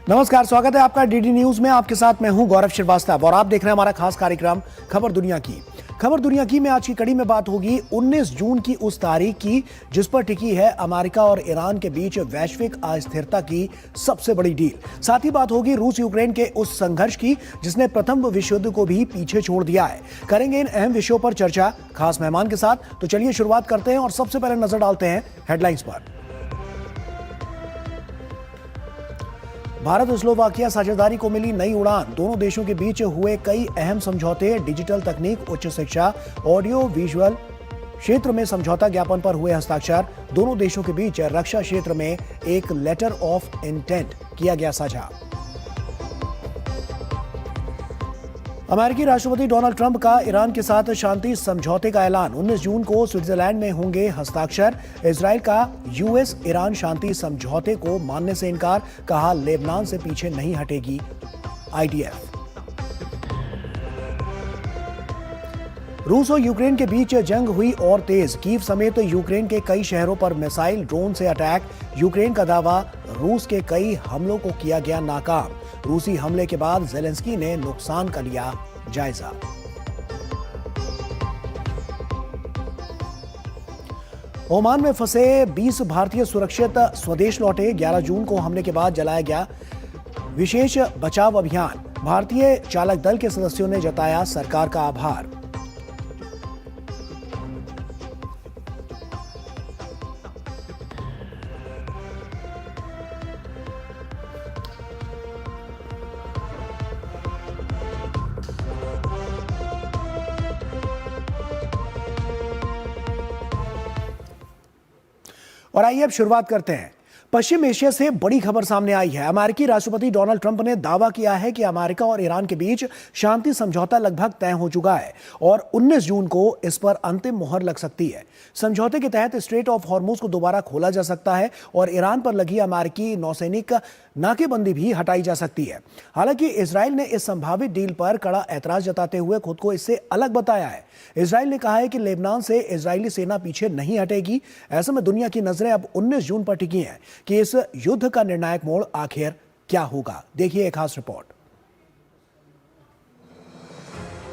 नमस्कार, स्वागत है आपका डीडी न्यूज में। आपके साथ मैं हूं गौरव श्रीवास्तव और आप देख रहे हैं हमारा खास कार्यक्रम खबर दुनिया की। खबर दुनिया की में आज की कड़ी में बात होगी 19 जून की उस तारीख की जिस पर टिकी है अमेरिका और ईरान के बीच वैश्विक अस्थिरता की सबसे बड़ी डील। साथ ही बात होगी रूस यूक्रेन के उस संघर्ष की जिसने प्रथम विश्व युद्ध को भी पीछे छोड़ दिया है। करेंगे इन अहम विषयों पर चर्चा खास मेहमान के साथ। तो चलिए शुरुआत करते हैं और सबसे पहले नजर डालते हैं हेडलाइंस पर। भारत स्लोवाकिया साझेदारी को मिली नई उड़ान। दोनों देशों के बीच हुए कई अहम समझौते। डिजिटल तकनीक, उच्च शिक्षा, ऑडियो विजुअल क्षेत्र में समझौता ज्ञापन पर हुए हस्ताक्षर। दोनों देशों के बीच रक्षा क्षेत्र में एक लेटर ऑफ इंटेंट किया गया साझा। अमेरिकी राष्ट्रपति डोनाल्ड ट्रंप का ईरान के साथ शांति समझौते का ऐलान। 19 जून को स्विट्जरलैंड में होंगे हस्ताक्षर। इजराइल का यूएस ईरान शांति समझौते को मानने से इनकार। कहा लेबनान से पीछे नहीं हटेगी आईडीएफ। रूस और यूक्रेन के बीच जंग हुई और तेज। कीव समेत यूक्रेन के कई शहरों पर मिसाइल ड्रोन से अटैक। यूक्रेन का दावा, रूस के कई हमलों को किया गया नाकाम। रूसी हमले के बाद ज़ेलेंस्की ने नुकसान का लिया जायजा। ओमान में फंसे 20 भारतीय सुरक्षित स्वदेश लौटे। 11 जून को हमले के बाद जलाया गया विशेष बचाव अभियान। भारतीय चालक दल के सदस्यों ने जताया सरकार का आभार। और आइए अब शुरुआत करते हैं। पश्चिम एशिया से बड़ी खबर सामने आई है। अमेरिकी राष्ट्रपति डोनाल्ड ट्रंप ने दावा किया है कि अमेरिका और ईरान के बीच शांति समझौता लगभग तय हो चुका है और 19 जून को इस पर अंतिम मुहर लग सकती है। समझौते के तहत स्ट्रेट ऑफ हॉर्मुज को दोबारा खोला जा सकता है और ईरान पर लगी अमेरिकी नौसैनिक नाकेबंदी भी हटाई जा सकती है। हालांकि इजराइल ने इस संभावित डील पर कड़ा ऐतराज जताते हुए खुद को इससे अलग बताया है। इजराइल ने कहा है कि लेबनान से इजरायली सेना पीछे नहीं हटेगी। ऐसे में दुनिया की नजरें अब 19 जून पर टिकी हैं कि इस युद्ध का निर्णायक मोड़ आखिर क्या होगा। देखिए एक खास रिपोर्ट।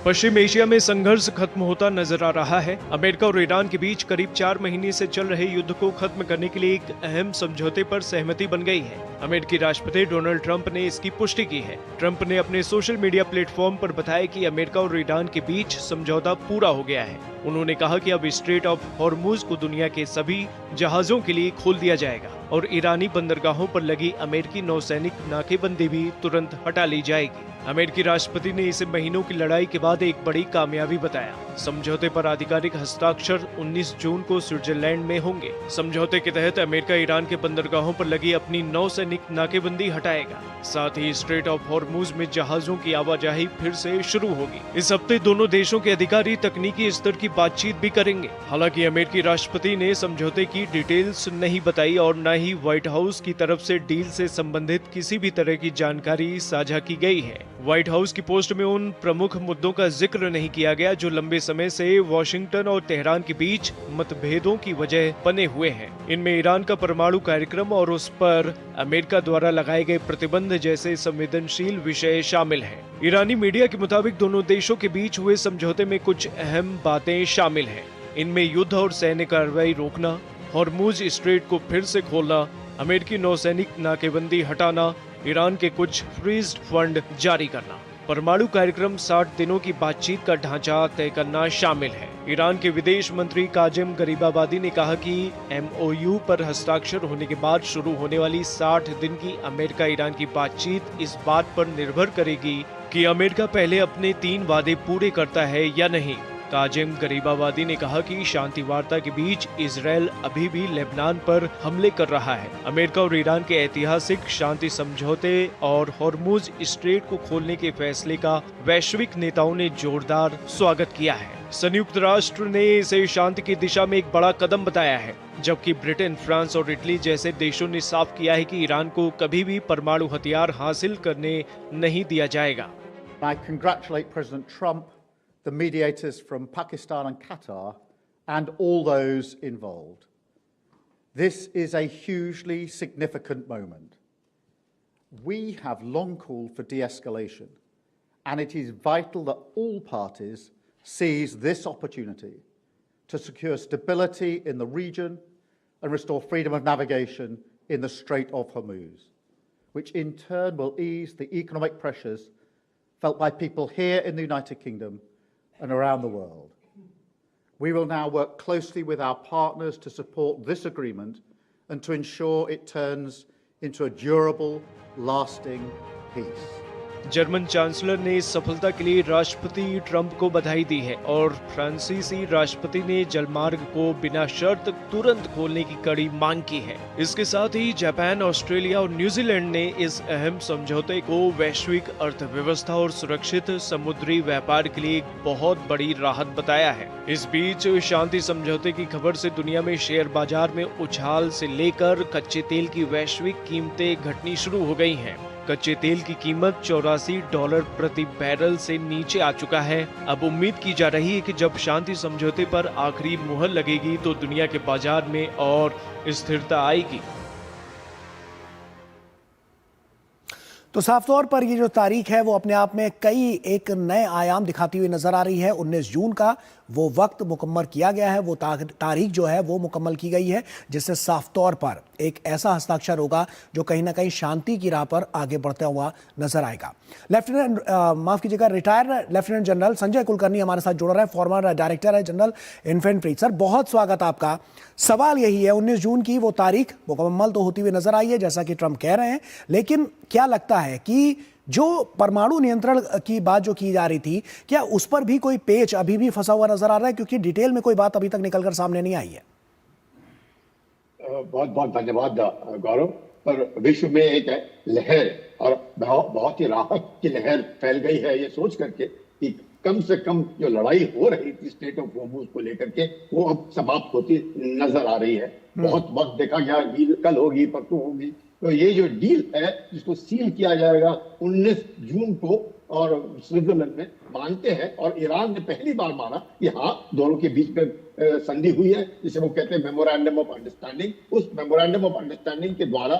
पश्चिम एशिया में संघर्ष खत्म होता नजर आ रहा है। अमेरिका और ईरान के बीच करीब 4 महीने से चल रहे युद्ध को खत्म करने के लिए एक अहम समझौते पर सहमति बन गई है। अमेरिकी राष्ट्रपति डोनाल्ड ट्रंप ने इसकी पुष्टि की है। ट्रंप ने अपने सोशल मीडिया प्लेटफॉर्म पर बताया कि अमेरिका और ईरान के बीच समझौता पूरा हो गया है। उन्होंने कहा कि अब स्ट्रेट ऑफ हॉर्मुज को दुनिया के सभी जहाजों के लिए खोल दिया जाएगा और ईरानी बंदरगाहों पर लगी अमेरिकी नौसैनिक नाकेबंदी भी तुरंत हटा ली जाएगी। अमेरिकी राष्ट्रपति ने इसे महीनों की लड़ाई के बाद एक बड़ी कामयाबी बताया। समझौते पर आधिकारिक हस्ताक्षर 19 जून को स्विट्जरलैंड में होंगे। समझौते के तहत अमेरिका ईरान के बंदरगाहों पर लगी अपनी नौसैनिक नाकेबंदी हटाएगा। साथ ही स्ट्रेट ऑफ हॉर्मुज में जहाजों की आवाजाही फिर से शुरू होगी। इस हफ्ते दोनों देशों के अधिकारी तकनीकी स्तर की बातचीत भी करेंगे। हालांकि अमेरिकी राष्ट्रपति ने समझौते की डिटेल्स नहीं बताई और न ही व्हाइट हाउस की तरफ से डील से संबंधित किसी भी तरह की जानकारी साझा की गई है। व्हाइट हाउस की पोस्ट में उन प्रमुख मुद्दों का जिक्र नहीं किया गया जो लंबे समय से वॉशिंगटन और तेहरान के बीच मतभेदों की वजह बने हुए हैं। इनमें ईरान का परमाणु कार्यक्रम और उस पर अमेरिका द्वारा लगाए गए प्रतिबंध जैसे संवेदनशील विषय शामिल हैं। ईरानी मीडिया के मुताबिक दोनों देशों के बीच हुए समझौते में कुछ अहम बातें शामिल हैं। इनमें युद्ध और सैन्य कार्रवाई रोकना, हॉर्मुज स्ट्रेट को फिर से खोलना, अमेरिकी नौसैनिक नाकेबंदी हटाना, ईरान के कुछ फ्रीज्ड फंड जारी करना। परमाणु कार्यक्रम 60 दिनों की बातचीत का ढांचा तय करना शामिल है। ईरान के विदेश मंत्री काजिम गरीबाबादी ने कहा कि एमओयू पर हस्ताक्षर होने के बाद शुरू होने वाली 60 दिन की अमेरिका ईरान की बातचीत इस बात पर निर्भर करेगी कि अमेरिका पहले अपने 3 वादे पूरे करता है या नहीं। काजिम गरीबाबादी ने कहा कि शांति वार्ता के बीच इजराइल अभी भी लेबनान पर हमले कर रहा है। अमेरिका और ईरान के ऐतिहासिक शांति समझौते और हॉर्मुज स्ट्रेट को खोलने के फैसले का वैश्विक नेताओं ने जोरदार स्वागत किया है। संयुक्त राष्ट्र ने इसे शांति की दिशा में एक बड़ा कदम बताया है, जबकि ब्रिटेन, फ्रांस और इटली जैसे देशों ने साफ किया है कि ईरान को कभी भी परमाणु हथियार हासिल करने नहीं दिया जाएगा। I congratulate President Trump, the mediators from Pakistan and Qatar, and all those involved. This is a hugely significant moment. We have long called for de-escalation, and it is vital that all parties seize this opportunity to secure stability in the region and restore freedom of navigation in the Strait of Hormuz, which in turn will ease the economic pressures felt by people here in the United Kingdom and around the world. We will now work closely with our partners to support this agreement and to ensure it turns into a durable, lasting peace. German chancellor ने इस सफलता के लिए राष्ट्रपति Trump को बधाई दी है और फ्रांसीसी राष्ट्रपति ने जलमार्ग को बिना शर्त तुरंत खोलने की कड़ी मांग की है। इसके साथ ही जापान, ऑस्ट्रेलिया और न्यूजीलैंड ने इस अहम समझौते को वैश्विक अर्थव्यवस्था और सुरक्षित समुद्री व्यापार के लिए एक बहुत बड़ी राहत बताया है। इस बीच शांति समझौते की खबर से दुनिया में शेयर बाजार में उछाल से लेकर कच्चे तेल की वैश्विक कीमतें घटनी शुरू हो गई हैं। कच्चे तेल की कीमत $84 प्रति बैरल से नीचे आ चुका है। अब उम्मीद की जा रही है कि जब शांति समझौते पर आखिरी मुहर लगेगी तो दुनिया के बाजार में और स्थिरता आएगी। तो साफ तौर पर ये जो तारीख है वो अपने आप में कई एक नए आयाम दिखाती हुई नजर आ रही है। 19 जून का वो वक्त मुकम्मल किया गया है, वो तारीख जो है वो मुकम्मल की गई है, जिससे साफ तौर पर एक ऐसा हस्ताक्षर होगा जो कहीं ना कहीं शांति की राह पर आगे बढ़ता हुआ नजर आएगा। लेफ्टिनेंट माफ कीजिएगा retired lieutenant general Sanjay Kulkarni हमारे साथ जुड़ रहे हैं, फॉर्मर डायरेक्टर है जनरल इन्फेंट्री। सर बहुत स्वागत आपका। सवाल यही है, 19 जून की वो तारीख मुकम्मल तो होती हुई नजर आई है जैसा कि ट्रंप कह रहे हैं, लेकिन क्या लगता है कि जो परमाणु नियंत्रण की बात जो की जा रही थी, क्या उस पर भी कोई पेच अभी भी फंसा हुआ नजर आ रहा है? क्योंकि डिटेल में कोई बात अभी तक निकलकर सामने नहीं आई है। बहुत बहुत धन्यवाद गौरव। पर विश्व में एक लहर और बहुत ही राहत की लहर फैल गई है ये सोच करके कि कम से कम जो लड़ाई हो रही थी स्टेट ऑफ होर्मुज को लेकर के वो अब समाप्त होती नजर आ रही है। बहुत वक्त देखा गया, डील कल होगी परसों होगी, तो ये जो डील है जिसको सील किया जाएगा 19 जून को और स्विट्जरलैंड में मानते हैं, और ईरान ने पहली बार माना कि हाँ दोनों के बीच में संधि हुई है जिसे वो कहते हैं मेमोरेंडम ऑफ अंडरस्टैंडिंग। उस मेमोरेंडम ऑफ अंडरस्टैंडिंग के द्वारा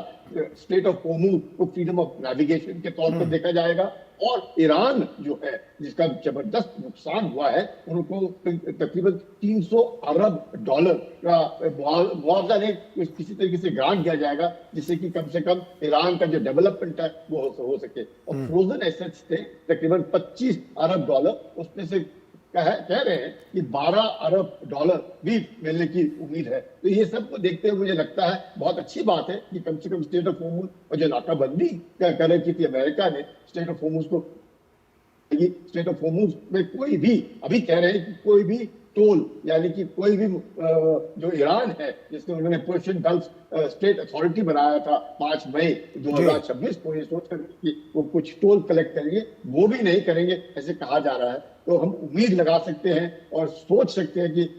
स्टेट ऑफ होर्मुज को फ्रीडम ऑफ नेविगेशन के तौर पर देखा जाएगा, और ईरान जो है जिसका जबरदस्त नुकसान हुआ है उनको तकरीबन $300 अरब का मुआवजा ने किसी तरीके से ग्रांट दिया जाएगा जिससे कि कम से कम ईरान का जो डेवलपमेंट है वो हो सके। और फ्रोजन एसेट्स थे तकरीबन $25 अरब, उसमें से कह रहे हैं कि $12 अरब भी मिलने की उम्मीद है। तो ये सब को देखते हुए मुझे लगता है बहुत अच्छी बात है कि कम से कम स्टेट ऑफ होर्मुज और जो नाकाबंदी कर रही थी अमेरिका ने स्टेट ऑफ होर्मुज को, स्टेट ऑफ होर्मुज में कोई भी अभी कह रहे हैं कि कोई भी टोल यानी कि कोई भी जो ईरान है जिसको उन्होंने पर्शियन गल्फ स्टेट अथॉरिटी बनाया था 5 मई 2026 को, ये सोच कर कि वो कुछ टोल कलेक्ट करेंगे, वो भी नहीं करेंगे ऐसे कहा जा रहा है। तो हम उम्मीद लगा सकते हैं और सोच सकते हैं कि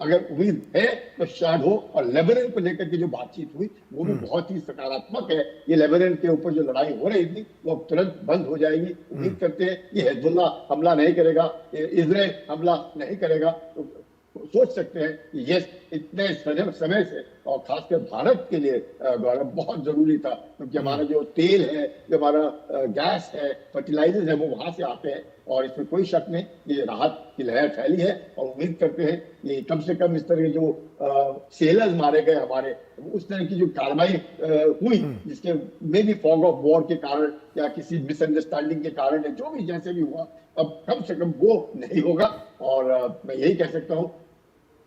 अगर उम्मीद है तो शायद हो। और लेबनान को लेकर के जो बातचीत हुई वो भी बहुत ही सकारात्मक है। ये लेबनान के ऊपर जो लड़ाई हो रही थी वो अब तुरंत बंद हो जाएगी। उम्मीद करते हैं कि हिजबुल्लाह हमला नहीं करेगा, इजराइल हमला नहीं करेगा। तो सोच सकते हैं कि ये इतने समय से और खासकर भारत के लिए गौरव बहुत जरूरी था, क्योंकि हमारा जो तेल है, जो हमारा गैस है, फर्टिलाइजर्स है, वो वहां से आते हैं और इसमें कोई शक नहीं ये राहत की लहर फैली है। और उम्मीद करते हैं कि कम से कम इस तरह के जो सेलर्स मारे गए हमारे, उस तरह की जो कार्रवाई हुई जिसके में भी फॉग ऑफ वॉर के कारण या किसी मिसअंडरस्टैंडिंग के कारण है, जो भी जैसे भी हुआ, अब कम से कम वो नहीं होगा। और मैं यही कह सकता हूँ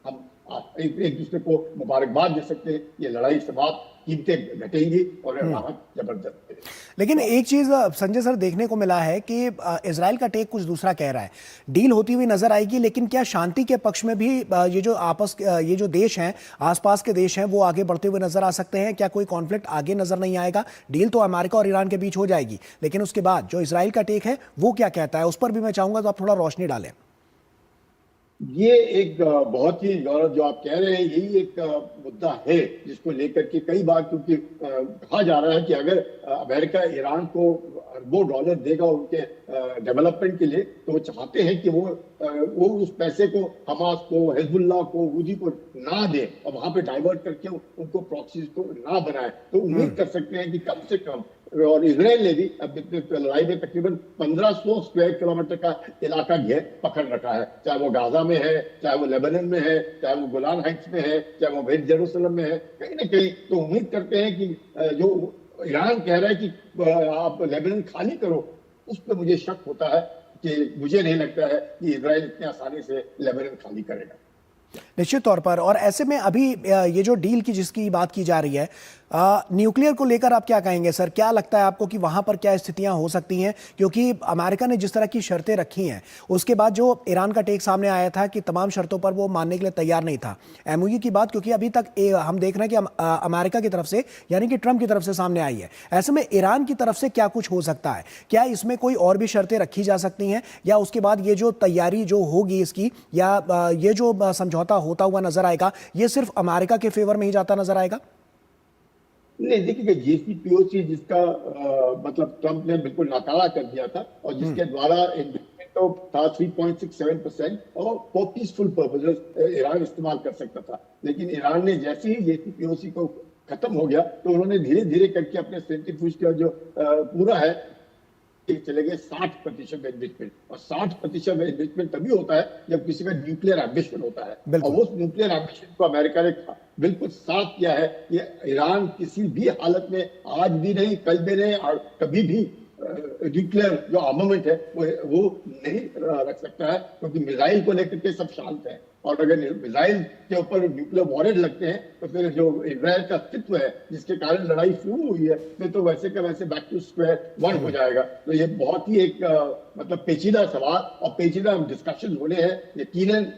हम एक दूसरे को मुबारकबाद दे सकते हैं, ये लड़ाई समाप्त, कीमतें घटेंगी और राहत जबरदस्त है। लेकिन एक चीज संजय सर देखने को मिला है कि इजराइल का टेक कुछ दूसरा कह रहा है। डील होती हुई नजर आएगी, लेकिन क्या शांति के पक्ष में भी ये जो देश हैं, आसपास के देश हैं, वो आगे बढ़ते हुए नजर आ सकते हैं? क्या कोई कॉन्फ्लिक्ट आगे नजर नहीं आएगा? डील तो अमेरिका और ईरान के बीच हो जाएगी, लेकिन उसके बाद जो इजराइल का टेक है वो क्या कहता है, उस पर भी मैं चाहूंगा तो आप थोड़ा रोशनी डालें। ये एक बहुत ही गौरव जो आप कह रहे हैं, यही एक मुद्दा है जिसको लेकर के कई बार, क्योंकि कहा जा रहा है कि अगर अमेरिका ईरान को अरबों डॉलर देगा उनके डेवलपमेंट के लिए, तो वो चाहते हैं कि वो उस पैसे को हमास को, हिजबुल्लाह को, हुजी को ना दे और वहां पे डाइवर्ट करके उनको प्रॉक्सीज को ना बनाए। तो उम्मीद कर सकते हैं कि कम से कम और इजराइल ने भी अब लड़ाई में तकरीबन 1500 स्क्वायर किलोमीटर का इलाका पकड़ रखा है, चाहे वो गाजा में है, चाहे वो लेबनान में है, चाहे वो गोलान हाइट्स में है, चाहे वो वेस्ट जेरूसलम में है, कहीं ना कहीं। तो उम्मीद करते हैं कि जो ईरान कह रहा है कि आप लेबनान खाली करो, उस पर मुझे शक होता है कि मुझे नहीं लगता है कि इजराइल इतनी आसानी से लेबनान खाली करेगा। निश्चित तौर पर। और ऐसे में अभी ये जो डील की जिसकी बात की जा रही है, न्यूक्लियर को लेकर आप क्या कहेंगे सर? क्या लगता है आपको कि वहां पर क्या स्थितियां हो सकती हैं? क्योंकि अमेरिका ने जिस तरह की शर्तें रखी हैं, उसके बाद जो ईरान का टेक सामने आया था कि तमाम शर्तों पर वो मानने के लिए तैयार नहीं था। एमओयू की बात क्योंकि अभी तक हम देख रहे हैं कि अमेरिका की तरफ से, यानी कि ट्रंप की तरफ से सामने आई है। ऐसे में ईरान की तरफ से क्या कुछ हो सकता है? क्या इसमें कोई और भी शर्तें रखी जा सकती हैं, या उसके बाद ये जो तैयारी जो होगी इसकी, या ये जो समझौता होता हुआ नजर आएगा, ये सिर्फ अमेरिका के फेवर में ही जाता नजर आएगा? नहीं, देखिए JCPOA जिसका मतलब ट्रंप ने बिल्कुल नाकारा कर दिया था, और जिसके द्वारा इन्वेस्टमेंट तो था 3.67% और फॉर पीसफुल पर्पसेस ईरान इस्तेमाल कर सकता था। लेकिन ईरान ने जैसे ही JCPOA को खत्म हो गया, तो उन्होंने धीरे धीरे करके अपने सेंट्रीफ्यूज का जो पूरा है चले गए 60% इन्वेस्टमेंट। और 60% इन्वेस्टमेंट तभी होता है जब किसी का न्यूक्लियर एम्बिशन होता है, और उस न्यूक्लियर एम्बिशन को अमेरिका ने बिल्कुल साफ किया है कि ईरान किसी भी हालत में, आज भी नहीं, कल भी नहीं, और कभी भी न्यूक्लियर जो आर्मामेंट है वो नहीं रख सकता है, क्योंकि मिसाइल को लेकर के सब शांत है। और अगर मिसाइल के ऊपर न्यूक्लियर वॉरेंट लगते हैं, तो फिर जो इजराइल का अस्तित्व है, जिसके कारण लड़ाई शुरू हुई है, फिर तो वैसे का वैसे बैक टू स्क्वायर वन हो जाएगा। तो ये बहुत ही एक मतलब पेचीदा सवाल और पेचीदा डिस्कशन होने हैं। यकीनन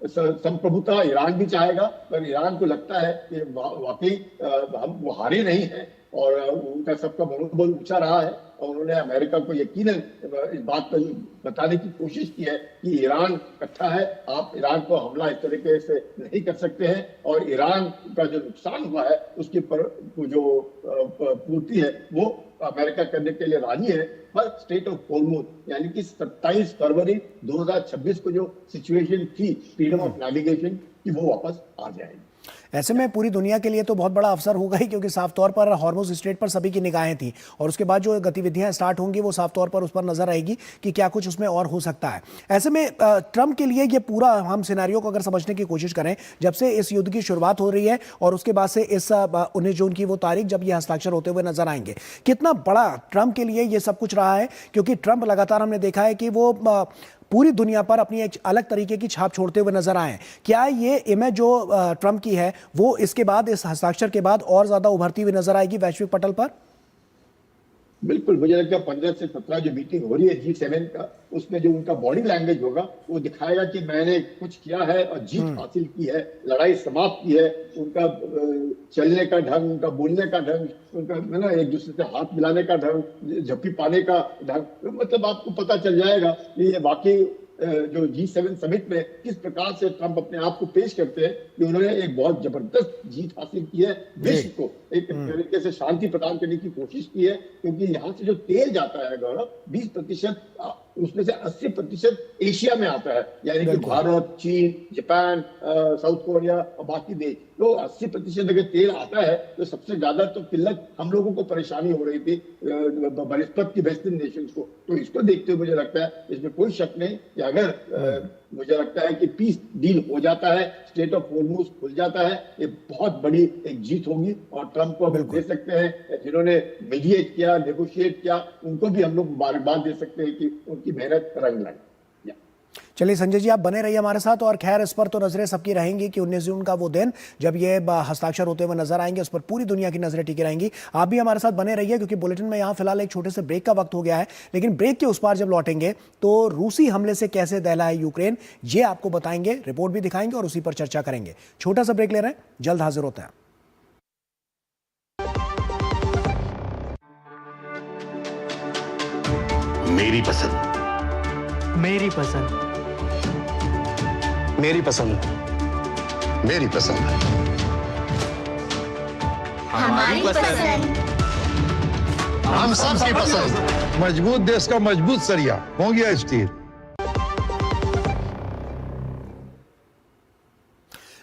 संप्रभुता ईरान भी चाहेगा, पर ईरान को लगता है कि वाकई हम वो हारे नहीं है, और उनका सबका मनोबल ऊंचा रहा है, और उन्होंने अमेरिका को यकीनन इस बात पर बताने की कोशिश की है कि ईरान इकट्ठा है, आप ईरान को हमला इस तरीके से नहीं कर सकते हैं, और ईरान का जो नुकसान हुआ है उसकी जो पूर्ति है वो अमेरिका करने के लिए राजी है। पर स्टेट ऑफ होर्मुज, यानी कि 27 फरवरी 2026 को जो सिचुएशन थी फ्रीडम ऑफ नेविगेशन की, वो वापस आ जाएगी। ऐसे में पूरी दुनिया के लिए तो बहुत बड़ा अवसर होगा ही, क्योंकि साफ तौर पर हॉर्मुज स्ट्रेट पर सभी की निगाहें थी, और उसके बाद जो गतिविधियां स्टार्ट होंगी वो साफ तौर पर उस पर नजर आएगी कि क्या कुछ उसमें और हो सकता है। ऐसे में ट्रंप के लिए ये पूरा हम सिनेरियो को अगर समझने की कोशिश करें, जब से इस युद्ध की शुरुआत हो रही है और उसके बाद से इस 19 जून की वो तारीख जब ये हस्ताक्षर होते हुए नजर आएंगे, कितना बड़ा ट्रंप के लिए ये सब कुछ रहा है? क्योंकि ट्रंप लगातार हमने देखा है कि वो पूरी दुनिया पर अपनी एक अलग तरीके की छाप छोड़ते हुए नजर आए। क्या ये इमेज जो ट्रंप की है वो इसके बाद, इस हस्ताक्षर के बाद और ज्यादा उभरती हुई नजर आएगी वैश्विक पटल पर? बिल्कुल, मुझे लगता है 15 से 17 जो मीटिंग हो रही है G7 का, उसमें जो उनका बॉडी लैंग्वेज होगा वो दिखाएगा कि मैंने कुछ किया है और जीत हासिल की है, लड़ाई समाप्त की है। उनका चलने का ढंग, उनका बोलने का ढंग, उनका ना एक दूसरे से हाथ मिलाने का ढंग, झप्पी पाने का ढंग, मतलब आपको पता चल जाएगा कि ये वाकई जो G7 समिट में किस प्रकार से ट्रंप अपने आप को पेश करते हैं कि उन्होंने एक बहुत जबरदस्त जीत हासिल की है, विश्व को एक तरीके से शांति प्रदान करने की कोशिश की है। क्योंकि यहाँ से जो तेल जाता है गौरव, 20% उसमें से 80% एशिया में आता है, यानी कि भारत, चीन, जापान, साउथ कोरिया और बाकी देश। तो 80% अगर तेल आता है तो सबसे ज्यादा तो किल्लत हम लोगों को परेशानी हो रही थी बनिस्पत की वेस्टर्न नेशंस को। तो इसको देखते हुए मुझे लगता है, इसमें कोई शक नहीं कि अगर मुझे लगता है कि पीस डील हो जाता है, स्टेट ऑफ होर्मुज खुल जाता है, ये बहुत बड़ी एक जीत होगी। और ट्रंप को हम दे सकते हैं, जिन्होंने मीडिएट किया, नेगोशिएट किया, उनको भी हम लोग मुबारकबाद दे सकते हैं कि उनकी मेहनत रंग लाई। चलिए संजय जी, आप बने रहिए हमारे साथ। और खैर, इस पर तो नजरें सबकी रहेंगी कि 19 जून का वो दिन जब ये हस्ताक्षर होते हुए नजर आएंगे, उस पर पूरी दुनिया की नजरें टिकी रहेंगी। आप भी हमारे साथ बने रहिए, क्योंकि बुलेटिन में यहाँ फिलहाल एक छोटे से ब्रेक का वक्त हो गया है, लेकिन ब्रेक के उस पार जब लौटेंगे तो रूसी हमले से कैसे दहला है यूक्रेन, ये आपको बताएंगे, रिपोर्ट भी दिखाएंगे और उसी पर चर्चा करेंगे। छोटा सा ब्रेक ले रहे हैं, जल्द हाजिर होते हैं। मेरी पसंद, मेरी पसंद, मेरी पसंद, मेरी पसंद, हमारी पसंद, हम सबकी पसंद। मजबूत देश का मजबूत सरिया हो गया स्टील।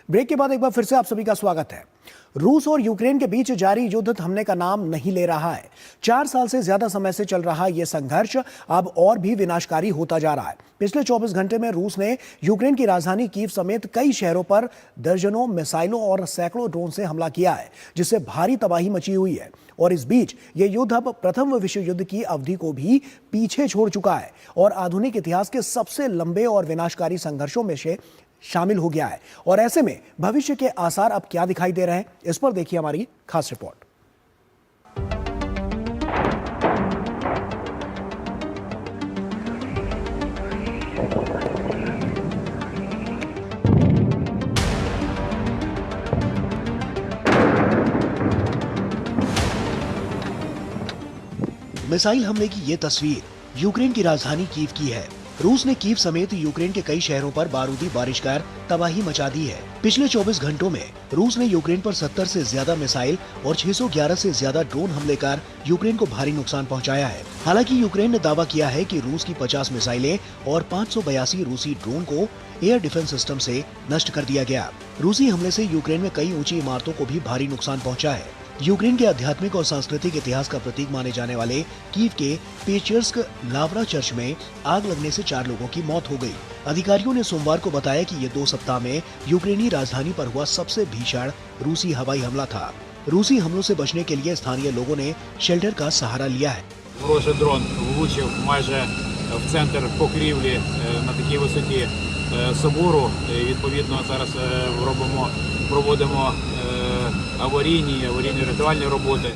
ब्रेक के बाद एक बार फिर से आप सभी का स्वागत है। रूस और यूक्रेन के बीच जारी युद्ध थमने का नाम नहीं ले रहा है। 4 साल से ज्यादा समय से चल रहा यह संघर्ष अब और भी विनाशकारी होता जा रहा है। पिछले 24 घंटे में रूस ने यूक्रेन की राजधानी कीव समेत कई शहरों पर दर्जनों मिसाइलों और सैकड़ों ड्रोन से हमला किया है, जिससे भारी तबाही मची हुई है। और इस बीच यह युद्ध अब प्रथम विश्व युद्ध की अवधि को भी पीछे छोड़ चुका है और आधुनिक इतिहास के सबसे लंबे और विनाशकारी संघर्षों में से शामिल हो गया है। और ऐसे में भविष्य के आसार अब क्या दिखाई दे रहे हैं, इस पर देखिए हमारी खास रिपोर्ट। मिसाइल हमले की यह तस्वीर यूक्रेन की राजधानी कीव की है। रूस ने कीव समेत यूक्रेन के कई शहरों पर बारूदी बारिश कर तबाही मचा दी है। पिछले 24 घंटों में रूस ने यूक्रेन पर 70 से ज्यादा मिसाइल और 611 से ज्यादा ड्रोन हमले कर यूक्रेन को भारी नुकसान पहुंचाया है। हालांकि यूक्रेन ने दावा किया है कि रूस की 50 मिसाइलें और 582 रूसी ड्रोन को एयर डिफेंस सिस्टम से नष्ट कर दिया गया। रूसी हमले से यूक्रेन में कई ऊंची इमारतों को भी भारी नुकसान पहुंचा है। यूक्रेन के आध्यात्मिक और सांस्कृतिक इतिहास का प्रतीक माने जाने वाले कीव के पेचर्स्क लावरा चर्च में आग लगने से 4 लोगों की मौत हो गई। अधिकारियों ने सोमवार को बताया कि ये 2 सप्ताह में यूक्रेनी राजधानी पर हुआ सबसे भीषण रूसी हवाई हमला था। रूसी हमलों से बचने के लिए स्थानीय लोगों ने शेल्टर का सहारा लिया है। Ворожий дрон влучив майже в центр покрівлі на такій висоті собору. Відповідно, зараз проводимо аварійні рятувальні роботи.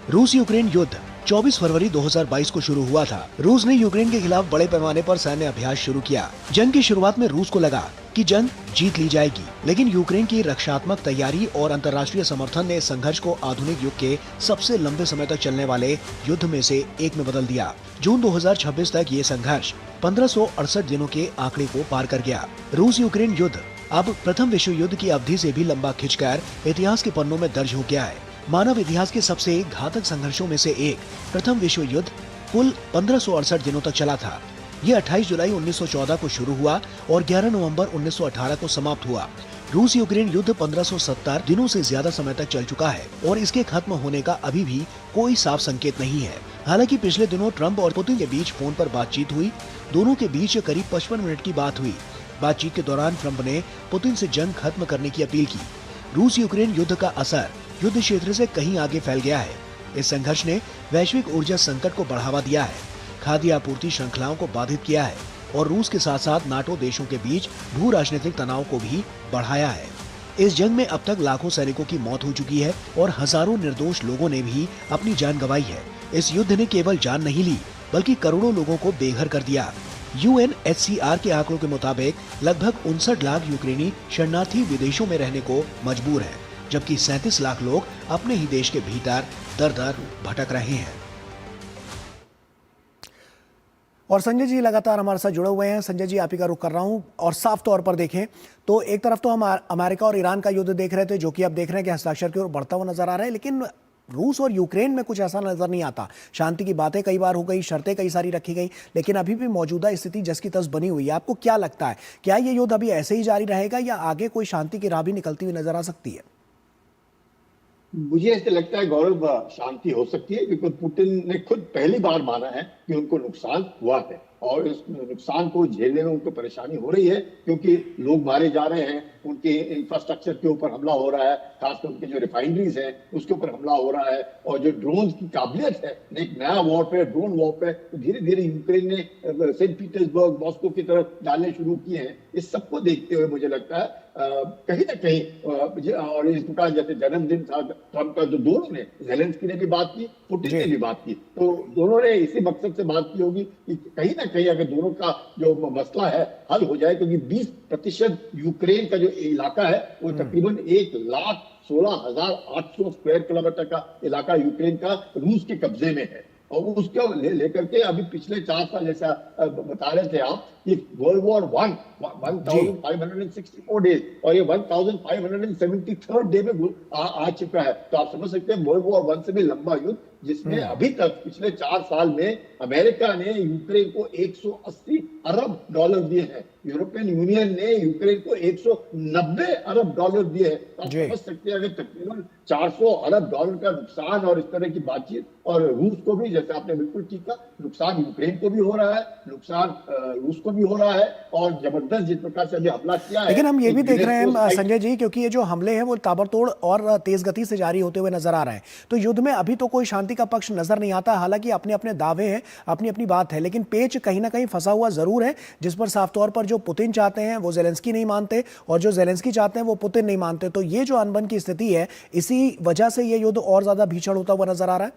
रूस यूक्रेन युद्ध 24 फरवरी 2022 को शुरू हुआ था। रूस ने यूक्रेन के खिलाफ बड़े पैमाने पर सैन्य अभ्यास शुरू किया। जंग की शुरुआत में रूस को लगा कि जंग जीत ली जाएगी, लेकिन यूक्रेन की रक्षात्मक तैयारी और अंतर्राष्ट्रीय समर्थन ने संघर्ष को आधुनिक युग के सबसे लंबे समय तक चलने वाले युद्ध में से एक में बदल दिया। जून 2026 तक ये संघर्ष 1568 दिनों के आंकड़े को पार कर गया। रूस यूक्रेन युद्ध अब प्रथम विश्व युद्ध की अवधि से भी लंबा खिंचकर इतिहास के पन्नों में दर्ज हो गया है। मानव इतिहास के सबसे घातक संघर्षों में से एक प्रथम विश्व युद्ध कुल 1568 दिनों तक चला था। ये 28 जुलाई 1914 को शुरू हुआ और 11 नवंबर 1918 को समाप्त हुआ। रूस यूक्रेन युद्ध 1570 दिनों से ज्यादा समय तक चल चुका है और इसके खत्म होने का अभी भी कोई साफ संकेत नहीं है। हालांकि पिछले दिनों ट्रंप और पुतिन के बीच फोन पर बातचीत हुई। दोनों के बीच करीब 55 मिनट की बात हुई। बातचीत के दौरान ट्रंप ने पुतिन से जंग खत्म करने की अपील की। रूस यूक्रेन युद्ध का असर युद्ध क्षेत्र से कहीं आगे फैल गया है। इस संघर्ष ने वैश्विक ऊर्जा संकट को बढ़ावा दिया है, खाद्य आपूर्ति श्रृंखलाओं को बाधित किया है और रूस के साथ साथ नाटो देशों के बीच भू राजनीतिक तनाव को भी बढ़ाया है। इस जंग में अब तक लाखों सैनिकों की मौत हो चुकी है और हजारों निर्दोष लोगों ने भी अपनी जान गंवाई है। इस युद्ध ने केवल जान नहीं ली, बल्कि करोड़ों लोगों को बेघर कर दिया। UNHCR के आंकड़ों के मुताबिक लगभग 59 लाख यूक्रेनी शरणार्थी विदेशों में रहने को मजबूर हैं, जबकि 37 लाख लोग अपने ही देश के भीतर दर-दर भटक रहे हैं। और संजय जी लगातार हमारे साथ जुड़े हुए हैं। संजय जी, आप ही का रुख कर रहा हूं और साफ तौर पर देखें तो एक तरफ तो हम अमेरिका और ईरान का युद्ध देख रहे थे, जो कि अब देख रहे हैं कि हस्ताक्षर की ओर बढ़ता हुआ नजर आ रहा है, लेकिन रूस और यूक्रेन में कुछ ऐसा नजर नहीं आता। शांति की बातें कई बार हो गई, शर्तें कई सारी रखी गई, लेकिन अभी भी मौजूदा स्थिति जस की तस बनी हुई है। आपको क्या लगता है, क्या ये युद्ध अभी ऐसे ही जारी रहेगा या आगे कोई शांति की राह भी निकलती हुई नजर आ सकती है? मुझे ऐसे लगता है गौरव, शांति हो सकती है, क्योंकि पुतिन ने खुद पहली बार माना है कि उनको नुकसान हुआ है और इस नुकसान को झेलने में उनको परेशानी हो रही है, क्योंकि लोग मारे जा रहे हैं, उनके इंफ्रास्ट्रक्चर के ऊपर हमला हो रहा है, खासकर उनके जो रिफाइनरीज हैं उसके ऊपर हमला हो रहा है, और जो ड्रोन की काबिलियत है, एक नया वॉरफेयर, ड्रोन वॉरफेयर, तो धीरे धीरे यूक्रेन ने सेंट पीटर्सबर्ग, मॉस्को की तरफ डालने शुरू किए हैं। इस सबको देखते हुए मुझे लगता है कहीं ना कहीं, और इस प्रकार जैसे जन्मदिन था ट्रंप का, जो दोनों ने, जेलेंस्की ने भी बात की, पुतिन ने भी बात की, तो दोनों ने इसी मकसद से बात की होगी कि कहीं ना कहीं अगर दोनों का जो मसला है हल हो जाए, क्योंकि 20% यूक्रेन का जो इलाका है वो तकरीबन 1,16,800 स्क्वायर किलोमीटर का इलाका यूक्रेन का रूस के कब्जे में है, और उसको लेकर के अभी पिछले 4 साल, जैसा बता रहे थे आप, कि वर्ल्ड वॉर 1564 डेज और ये 1573 डे में आ चुका है। तो आप समझ सकते हैं वर्ल्ड वॉर 1 से भी लंबा युद्ध, जिसमें अभी तक पिछले 4 साल में अमेरिका ने यूक्रेन को 180 अरब डॉलर दिए हैं। यूरोपियन यूनियन ने यूक्रेन को 190 अरब डॉलर दिए हैं। तो आप समझ सकते हैं अगर तकरीबन 400 अरब डॉलर का नुकसान और इस तरह की बातचीत, और रूस को भी, जैसे आपने बिल्कुल ठीक कहा, नुकसान यूक्रेन को भी हो रहा है, नुकसान रूस को भी हो रहा है, और जबरदस्त जिस प्रकार से अभी हमला किया है। लेकिन हम ये भी देख रहे हैं संजय जी, क्योंकि ये जो हमले हैं वो ताबड़तोड़ और तेज गति से जारी होते हुए नजर आ रहे हैं, तो युद्ध में अभी तो कोई शांति का पक्ष नजर नहीं आता। हालांकि अपने अपने दावे हैं, अपनी अपनी बात है, लेकिन पेच कहीं ना कहीं फंसा हुआ जरूर है, जिस पर साफ तौर पर जो पुतिन चाहते हैं वो जेलेंस्की नहीं मानते, और जो जेलेंस्की चाहते हैं वो पुतिन नहीं मानते। तो ये जो अनबन की स्थिति है, इसी वजह से ये युद्ध और ज्यादा भीषण होता हुआ नजर आ रहा है।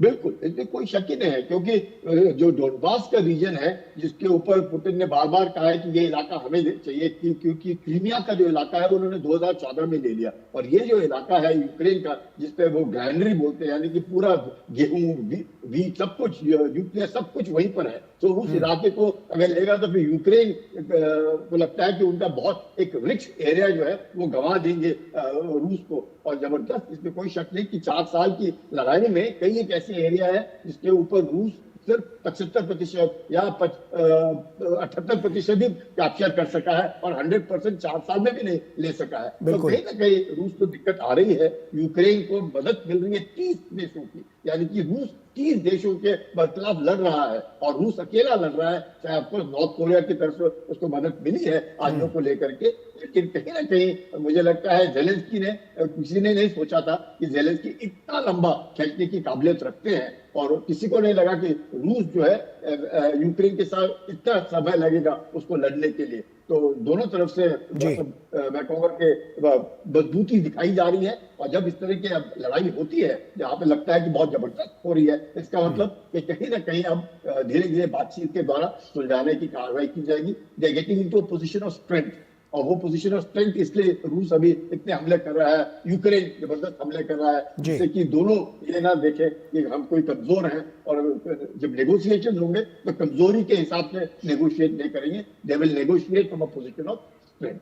बिल्कुल, इसमें कोई शक ही नहीं है, क्योंकि जो डोनबास का रीजन है, जिसके ऊपर पुतिन ने बार बार कहा है कि ये इलाका हमें चाहिए, क्योंकि क्रीमिया का जो इलाका है वो उन्होंने 2014 में ले लिया, और ये जो इलाका है यूक्रेन का, जिसपे वो ग्रैनरी बोलते हैं, यानी कि पूरा गेहूं, वीट, सब कुछ, यूक्रेन सब कुछ वहीं पर है। तो उस इलाके को अगर लेगा तो फिर यूक्रेन को लगता है कि उनका बहुत एक रिच एरिया जो है वो गंवा देंगे रूस को। और जबरदस्त, इसमें कोई शक नहीं कि 4 साल की लड़ाई में कई एक ऐसे एरिया है जिसके ऊपर रूस सिर्फ 75% या 78% ही कैप्चर कर सका है, और 100% 4 साल में भी नहीं ले सका है। तो कहीं ना कहीं रूस को दिक्कत आ रही है। यूक्रेन को मदद मिल रही है 30 देशों की, यानी कि रूस 30 देशों के खिलाफ लड़ रहा है, और रूस अकेला लड़ रहा है। चाहे आपको नॉर्थ कोरिया की तरफ से उसको मदद मिली है आदियों को लेकर के, लेकिन कहीं ना कहीं मुझे लगता है जेलेंस्की ने, किसी ने नहीं सोचा था कि जेलेंस्की इतना लंबा खेलने की काबिलियत रखते हैं, और किसी को नहीं लगा कि रूस जो है यूक्रेन के साथ इतना समय लगेगा उसको लड़ने के लिए। तो दोनों तरफ से मैं कहूँगा कि मजबूती दिखाई जा रही है, और जब इस तरह की लड़ाई होती है जहाँ पे लगता है कि बहुत जबरदस्त हो रही है, इसका मतलब कि कहीं ना कहीं अब धीरे धीरे बातचीत के द्वारा सुलझाने की कार्रवाई की जाएगी। They getting into a position of strength, और वो पोजीशन ऑफ स्ट्रेंथ इसलिए रूस अभी इतने हमले कर रहा है, यूक्रेन जबरदस्त हमले कर रहा है, जिससे कि दोनों ये ना देखें कि हम कोई कमजोर हैं, और जब नेगोशिएशन होंगे तो कमजोरी के हिसाब से नेगोशिएट नहीं करेंगे, they will negotiate from a position of strength.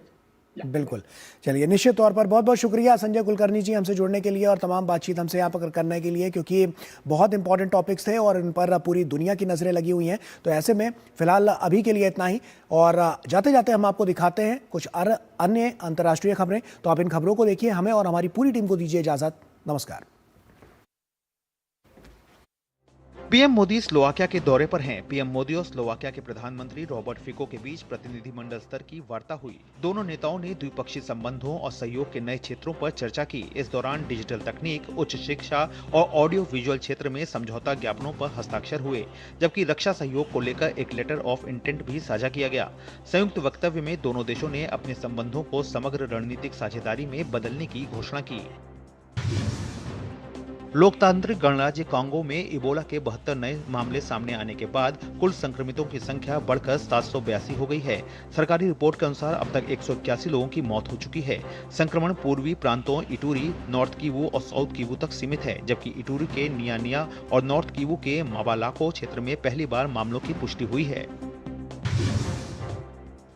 बिल्कुल, चलिए, निश्चित तौर पर बहुत बहुत शुक्रिया संजय कुलकर्णी जी हमसे जुड़ने के लिए और तमाम बातचीत हमसे यहाँ पर करने के लिए, क्योंकि बहुत इंपॉर्टेंट टॉपिक्स थे और इन पर पूरी दुनिया की नज़रें लगी हुई हैं। तो ऐसे में फिलहाल अभी के लिए इतना ही, और जाते जाते हम आपको दिखाते हैं कुछ अन्य अंतर्राष्ट्रीय खबरें। तो आप इन खबरों को देखिए, हमें और हमारी पूरी टीम को दीजिए इजाज़त। नमस्कार। पीएम मोदी स्लोवाकिया के दौरे पर हैं। पीएम मोदी और स्लोवाकिया के प्रधानमंत्री रॉबर्ट फिको के बीच प्रतिनिधिमंडल स्तर की वार्ता हुई। दोनों नेताओं ने द्विपक्षीय संबंधों और सहयोग के नए क्षेत्रों पर चर्चा की। इस दौरान डिजिटल तकनीक, उच्च शिक्षा और ऑडियो विजुअल क्षेत्र में समझौता ज्ञापनों पर हस्ताक्षर हुए, जबकि रक्षा सहयोग को लेकर एक लेटर ऑफ इंटेंट भी साझा किया गया। संयुक्त वक्तव्य में दोनों देशों ने अपने संबंधों को समग्र रणनीतिक साझेदारी में बदलने की घोषणा की। लोकतांत्रिक गणराज्य कांगो में इबोला के 72 नए मामले सामने आने के बाद कुल संक्रमितों की संख्या बढ़कर 782 हो गई है। सरकारी रिपोर्ट के अनुसार अब तक 181 लोगों की मौत हो चुकी है। संक्रमण पूर्वी प्रांतों इटूरी, नॉर्थ किवू और साउथ किवू तक सीमित है, जबकि इटूरी के नियानिया और नॉर्थ किवू के माबालाको क्षेत्र में पहली बार मामलों की पुष्टि हुई है।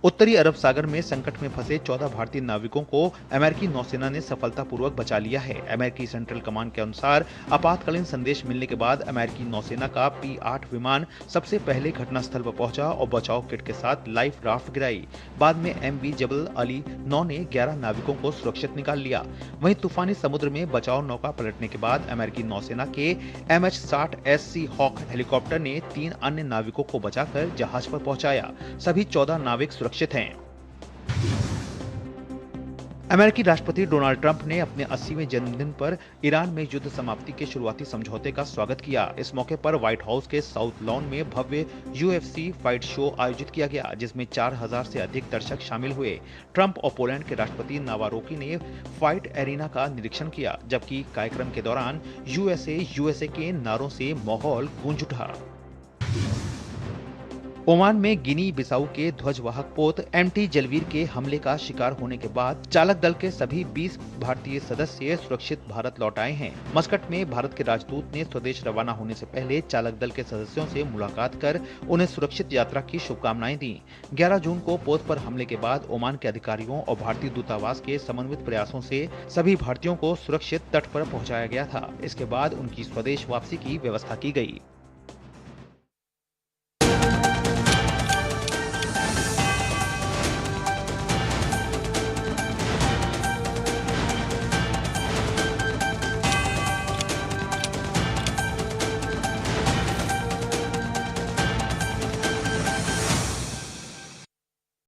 उत्तरी अरब सागर में संकट में फंसे 14 भारतीय नाविकों को अमेरिकी नौसेना ने सफलतापूर्वक बचा लिया है। अमेरिकी सेंट्रल कमांड के अनुसार आपातकालीन संदेश मिलने के बाद अमेरिकी नौसेना का P-8 विमान सबसे पहले घटनास्थल पर पहुंचा और बचाव किट के साथ लाइफ राफ्ट गिराई। बाद में MV जबल अली 9 ने 11 नाविकों को सुरक्षित निकाल लिया। वहीं तूफानी समुद्र में बचाव नौका पलटने के बाद अमेरिकी नौसेना के MH-60S सी हॉक हेलीकॉप्टर ने 3 अन्य नाविकों को बचाकर जहाज पर पहुंचाया। सभी 14 नाविक सुरक्षित हैं। अमेरिकी राष्ट्रपति डोनाल्ड ट्रंप ने अपने 80वें जन्मदिन पर ईरान में युद्ध समाप्ति के शुरुआती समझौते का स्वागत किया। इस मौके पर व्हाइट हाउस के साउथ लॉन में भव्य UFC फाइट शो आयोजित किया गया, जिसमें 4000 से अधिक दर्शक शामिल हुए। ट्रंप और पोलैंड के राष्ट्रपति नावारोकी ने फाइट एरिना का निरीक्षण किया, जबकि कार्यक्रम के दौरान USA के नारों से माहौल गूंज उठा। ओमान में गिनी बिसाऊ के ध्वजवाहक पोत MT जलवीर के हमले का शिकार होने के बाद चालक दल के सभी 20 भारतीय सदस्य सुरक्षित भारत लौट आए हैं। मस्कट में भारत के राजदूत ने स्वदेश रवाना होने से पहले चालक दल के सदस्यों से मुलाकात कर उन्हें सुरक्षित यात्रा की शुभकामनाएं दी। 11 जून को पोत पर हमले के बाद ओमान के अधिकारियों और भारतीय दूतावास के समन्वित प्रयासों से सभी भारतीयों को सुरक्षित तट पर पहुंचाया गया था। इसके बाद उनकी स्वदेश वापसी की व्यवस्था की गई।